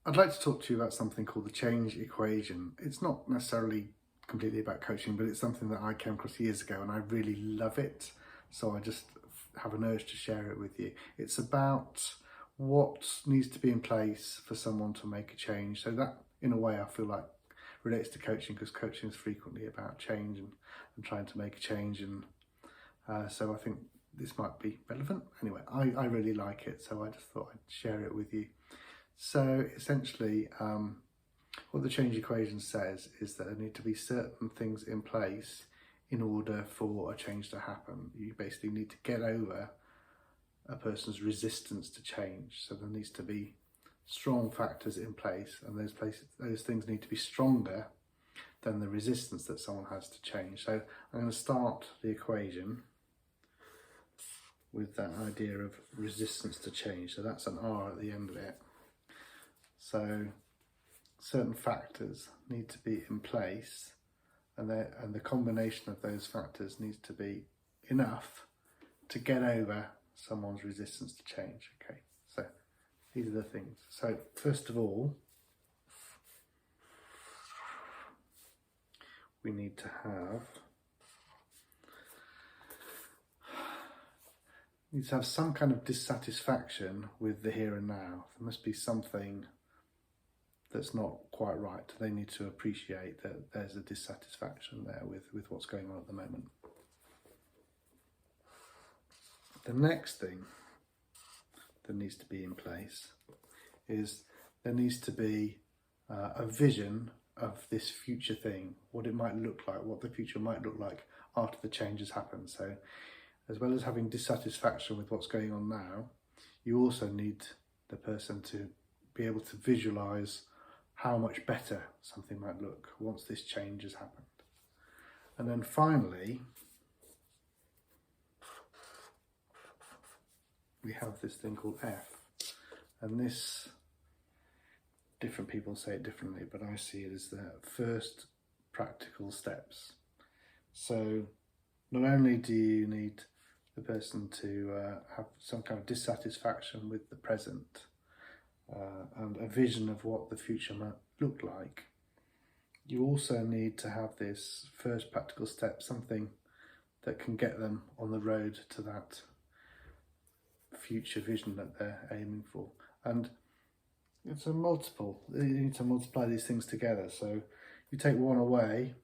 I'd like to talk to you about something called the change equation. It's not necessarily completely about coaching, but it's something that I came across years ago and I really love it. So I just have an urge to share it with you. It's about what needs to be in place for someone to make a change. So that, in a way, I feel like relates to coaching, because coaching is frequently about change and trying to make a change. And so I think this might be relevant. Anyway, I really like it, so I just thought I'd share it with you. So essentially, what the change equation says is that there need to be certain things in place in order for a change to happen. You basically need to get over a person's resistance to change. So there needs to be strong factors in place, and those things need to be stronger than the resistance that someone has to change. So I'm going to start the equation with that idea of resistance to change. So that's an R at the end of it. So certain factors need to be in place, and the combination of those factors needs to be enough to get over someone's resistance to change. Okay, so these are the things. So first of all, we need to have some kind of dissatisfaction with the here and now. There must be something that's not quite right. They need to appreciate that there's a dissatisfaction there with what's going on at the moment. The next thing that needs to be in place is there needs to be a vision of this future thing, what it might look like, what the future might look like after the changes happen. So as well as having dissatisfaction with what's going on now, you also need the person to be able to visualize how much better something might look once this change has happened. And then finally, we have this thing called F, and this, different people say it differently, but I see it as the first practical steps. So not only do you need the person to have some kind of dissatisfaction with the present and a vision of what the future might look like, you also need to have this first practical step, something that can get them on the road to that future vision that they're aiming for. And it's a multiple. You need to multiply these things together. So you take one away,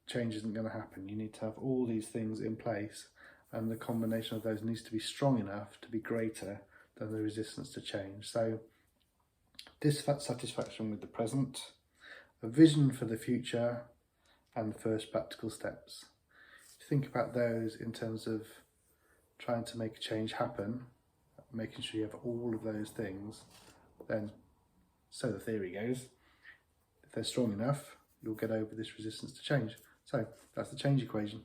change isn't going to happen. You need to have all these things in place, and the combination of those needs to be strong enough to be greater than the resistance to change. So dissatisfaction with the present, a vision for the future, and the first practical steps. If you think about those in terms of trying to make a change happen, making sure you have all of those things, then, so the theory goes, if they're strong enough, you'll get over this resistance to change. So that's the change equation.